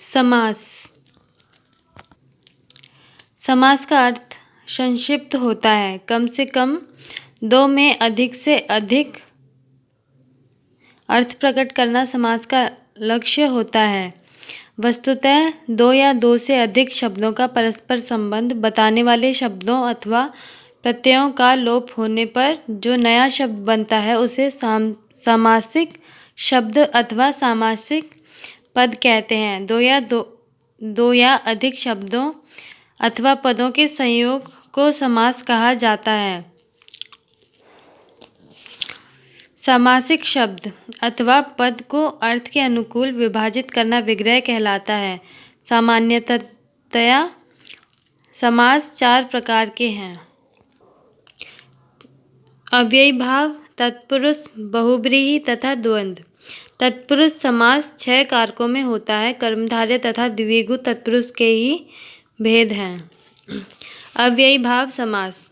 समास। समास का अर्थ संक्षिप्त होता है। कम से कम दो में अधिक से अधिक अर्थ प्रकट करना समास का लक्ष्य होता है। वस्तुतः दो या दो से अधिक शब्दों का परस्पर संबंध बताने वाले शब्दों अथवा प्रत्ययों का लोप होने पर जो नया शब्द बनता है उसे सामासिक शब्द अथवा सामासिक पद कहते हैं। दो या अधिक शब्दों अथवा पदों के संयोग को समास कहा जाता है। सामासिक शब्द अथवा पद को अर्थ के अनुकूल विभाजित करना विग्रह कहलाता है। सामान्यतया समास चार प्रकार के हैं: अव्ययी भाव, तत्पुरुष, बहुब्रीहि तथा द्वंद्व। तत्पुरुष समास 6 कारकों में होता है। कर्मधारय तथा द्विगु तत्पुरुष के ही भेद हैं। अव्ययी भाव समास: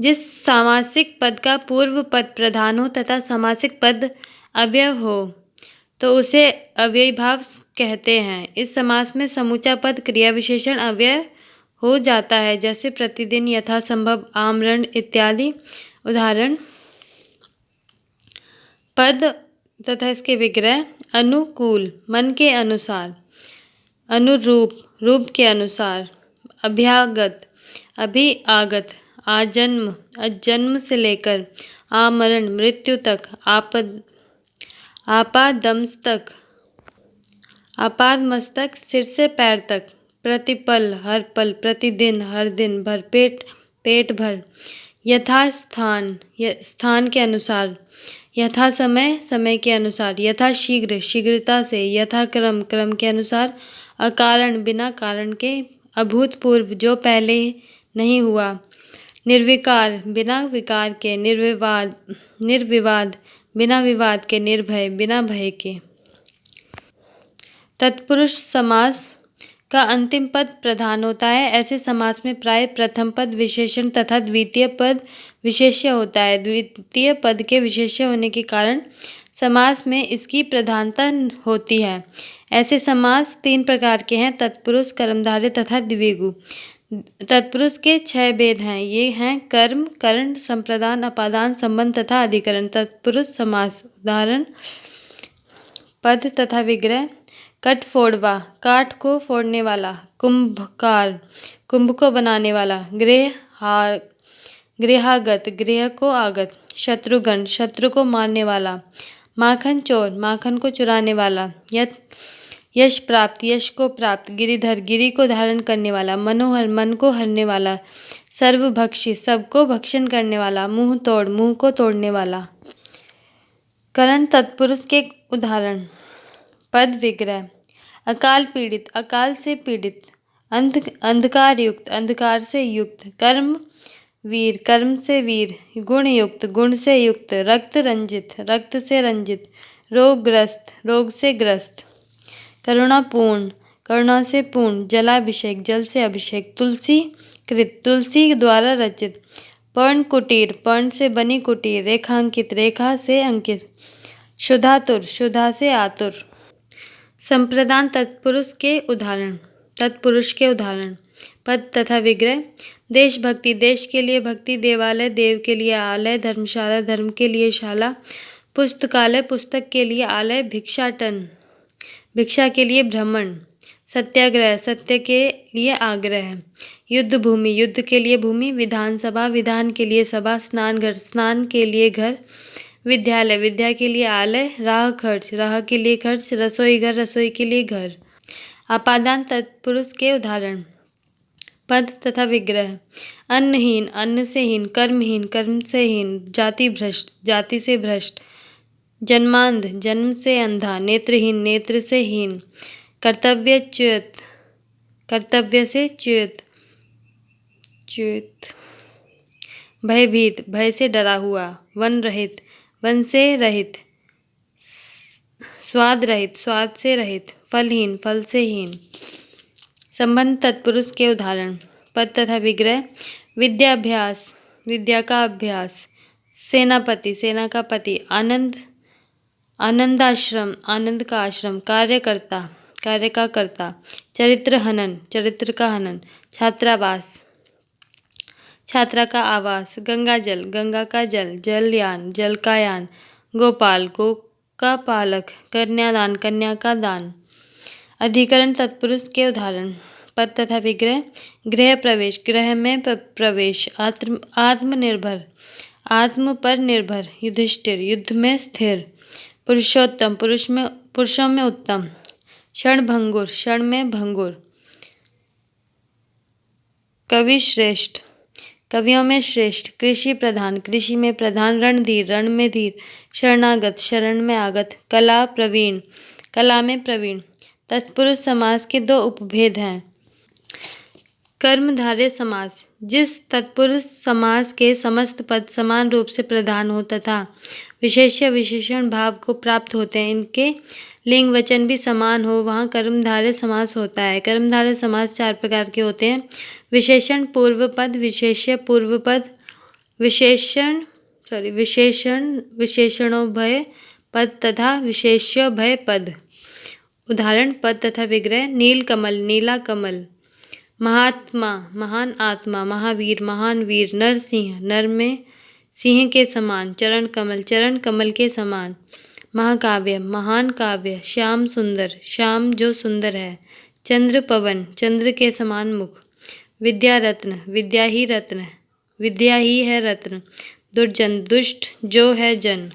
जिस सामासिक पद का पूर्व पद प्रधान हो तथा सामासिक पद अव्यय हो तो उसे अव्ययी भाव कहते हैं। इस समास में समूचा पद क्रिया विशेषण अव्यय हो जाता है, जैसे प्रतिदिन, यथासंभव, आमरण इत्यादि। उदाहरण: पद तथा इसके विग्रह: अनुकूल मन के अनुसार, अनुरूप रूप के अनुसार, अभ्यागत अभी आगत, आजन्म अजन्म से लेकर आमरण मृत्यु तक, आपादमस्तक आपादमस्तक सिर से पैर तक, प्रतिपल हर पल, प्रतिदिन हर दिन, भरपेट पेट भर, यथास्थान स्थान के अनुसार, यथा समय समय के अनुसार, यथा शीघ्र शीघ्रता से, यथा क्रम क्रम के अनुसार, अकारण बिना कारण के, अभूतपूर्व जो पहले नहीं हुआ, निर्विकार बिना विकार के, निर्विवाद बिना विवाद के, निर्भय बिना भय के। तत्पुरुष समास का अंतिम पद प्रधान होता है। ऐसे समास में प्राय प्रथम पद विशेषण तथा द्वितीय पद विशेष्य होता है। द्वितीय पद के विशेष्य होने के कारण समास में इसकी प्रधानता होती है। ऐसे समास 3 प्रकार के हैं: तत्पुरुष, कर्मधारय तथा द्विगु। तत्पुरुष के 6 भेद हैं। ये हैं कर्म, करण, संप्रदान, अपादान, संबंध तथा अधिकरण। तत्पुरुष समास। उदाहरण: पद तथा विग्रह: कटफोड़वा काठ को फोड़ने वाला, कुंभकार कुंभ को बनाने वाला, गृहागत गृह को आगत, शत्रुघ्न शत्रु को मारने वाला, माखन चोर माखन को चुराने वाला, यश प्राप्त यश को प्राप्त, गिरिधर गिरि को धारण करने वाला, मनोहर मन को हरने वाला, सर्वभक्षी सबको भक्षण करने वाला, मुंह तोड़ मुंह को तोड़ने वाला। करण तत्पुरुष के उदाहरण: पद विग्रह: अकाल पीड़ित अकाल से पीड़ित, अंधकार युक्त अंधकार से युक्त, कर्म वीर कर्म से वीर, गुण युक्त गुण से युक्त, रक्त रंजित रक्त से रंजित, रोगग्रस्त रोग से ग्रस्त, करुणापूर्ण करुणा से पूर्ण, जलाभिषेक जल से अभिषेक, तुलसी कृत तुलसी द्वारा रचित, पर्ण कुटीर पर्ण से बनी कुटीर, रेखांकित रेखा से अंकित, शुद्धातुर शुद्धा से आतुर। संप्रदान तत्पुरुष के उदाहरण: तत्पुरुष के उदाहरण: पद तथा विग्रह: देशभक्ति देश के लिए भक्ति, देवालय देव के लिए आलय, धर्मशाला धर्म के लिए शाला, पुस्तकालय पुस्तक के लिए आलय, भिक्षाटन भिक्षा के लिए भ्रमण, सत्याग्रह सत्य के लिए आग्रह, युद्ध भूमि युद्ध के लिए भूमि, विधानसभा विधान के लिए सभा, स्नानघर स्नान के लिए घर, विद्यालय विद्या के लिए आलय, राह के लिए खर्च, रसोई घर रसोई के लिए घर। आपादान तत्पुरुष के उदाहरण: पद तथा विग्रह: अन्नहीन अन्न से हीन, कर्महीन कर्म से हीन, जाति भ्रष्ट जाति से भ्रष्ट, जन्मांध जन्म से अंधा, नेत्रहीन नेत्र से हीन, कर्तव्यच्युत कर्तव्य से च्युत च्युत, भयभीत भय से डरा हुआ, वन रहित वन से रहित, स्वाद रहित स्वाद से रहित, फलहीन फल से हीन। संबंध तत्पुरुष के उदाहरण: पद तथा विग्रह: विद्याभ्यास विद्या का अभ्यास, सेनापति सेना का पति, आनंद आनंदाश्रम आनंद का आश्रम, कार्यकर्ता कार्य का कर्ता। चरित्र हनन, चरित्र का हनन। छात्रावास, छात्रा का आवास। गंगा जल, गंगा का जल। जलयान, जल का यान। गोपाल, गो का पालक। कन्यादान, कन्या का दान। अधिकरण तत्पुरुष के उदाहरण। पद तथा विग्रह। गृह प्रवेश, गृह में प्रवेश। आत्मनिर्भर, आत्म पर निर्भर। युधिष्ठिर, युद्ध में स्थिर। पुरुषोत्तम, पुरुषों में उत्तम। क्षणभंगुर, क्षण में भंगुर। कवि श्रेष्ठ, कवियों में श्रेष्ठ। कृषि प्रधान, कृषि में प्रधान। रणधीर, रण में धीर। शरणागत, शरण में आगत। कला प्रवीण, कला में प्रवीण। तत्पुरुष समास के दो उपभेद हैं। कर्मधारय समास, जिस तत्पुरुष समास के समस्त पद समान रूप से प्रधान हो तथा विशेष्य विशेषण भाव को प्राप्त होते हैं, इनके लिंग वचन भी समान हो, वहाँ कर्मधारय समास होता है। कर्मधारय समास चार प्रकार के होते हैं। विशेषण पूर्व पद, विशेष्य पूर्व पद, विशेषणोभय पद तथा विशेष्योभय पद। उदाहरण पद तथा विग्रह। नील कमल, नीला कमल। महात्मा, महान आत्मा। महावीर, महान वीर। नरसिंह, नर में सिंह के समान। चरण कमल, चरण कमल के समान। महाकाव्य, महान काव्य। श्याम सुंदर, श्याम जो सुंदर है। चंद्र पवन, चंद्र के समान मुख। विद्या रत्न, विद्या ही रत्न, विद्या ही है रत्न। दुर्जन, दुष्ट जो है जन।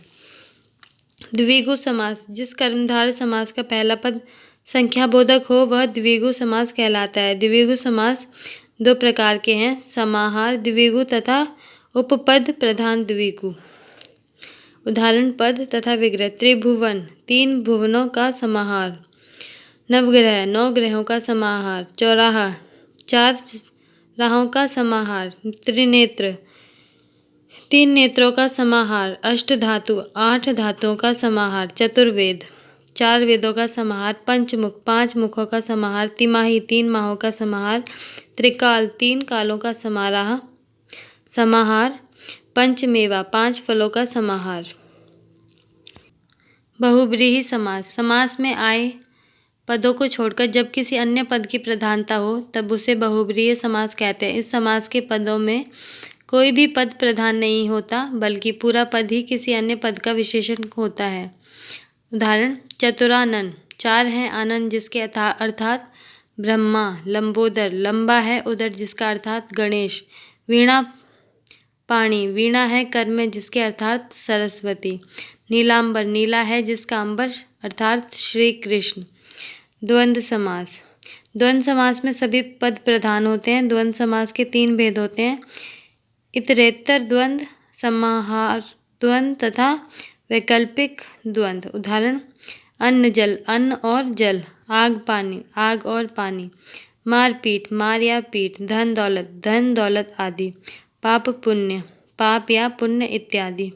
द्विगु समास, जिस कर्मधारय समास का पहला पद संख्याबोधक हो वह द्विगु समास कहलाता है। द्विगु समास दो प्रकार के हैं, समाहार द्विगु तथा उपपद प्रधान द्विगु। उदाहरण पद तथा विग्रह। त्रिभुवन, तीन भुवनों का समाहार। नवग्रह, नौ ग्रहों का समाहार। चौराहा, चार राहों का समाहार। त्रिनेत्र, तीन नेत्रों का समाहार। अष्टधातु, आठ धातुओं का समाहार। चतुर्वेद, चार वेदों का समाहार। पंचमुख, पांच मुखों का समाहार। तिमाही, तीन माहों का समाहार। त्रिकाल, तीन कालों का समाहार। पंचमेवा, पांच फलों का समाहार। बहुब्रीहि समास, समास में आए पदों को छोड़कर जब किसी अन्य पद की प्रधानता हो तब उसे बहुब्रीहि समास कहते हैं। इस समास के पदों में कोई भी पद प्रधान नहीं होता, बल्कि पूरा पद ही किसी अन्य पद का विशेषण होता है। उदाहरण चतुरानन, चार हैं आनन जिसके अर्थात ब्रह्मा। लंबोदर, लंबा है उदर जिसका अर्थात गणेश। वीणा पाणी, वीणा है कर में जिसके अर्थात सरस्वती। नीलांबर, नीला है जिसका अंबर अर्थात श्री कृष्ण। द्वंद्व समास, द्वंद्व समास में सभी पद प्रधान होते हैं। द्वंद्व समास के तीन भेद होते हैं, इतरेतर द्वंद्व, समाहार द्वंद्व तथा वैकल्पिक द्वंद्व। उदाहरण अन्न जल, अन्न और जल। आग पानी, आग और पानी। मारपीट, मार या पीट। धन दौलत, धन दौलत आदि। पाप पुण्य, पाप या पुण्य इत्यादि।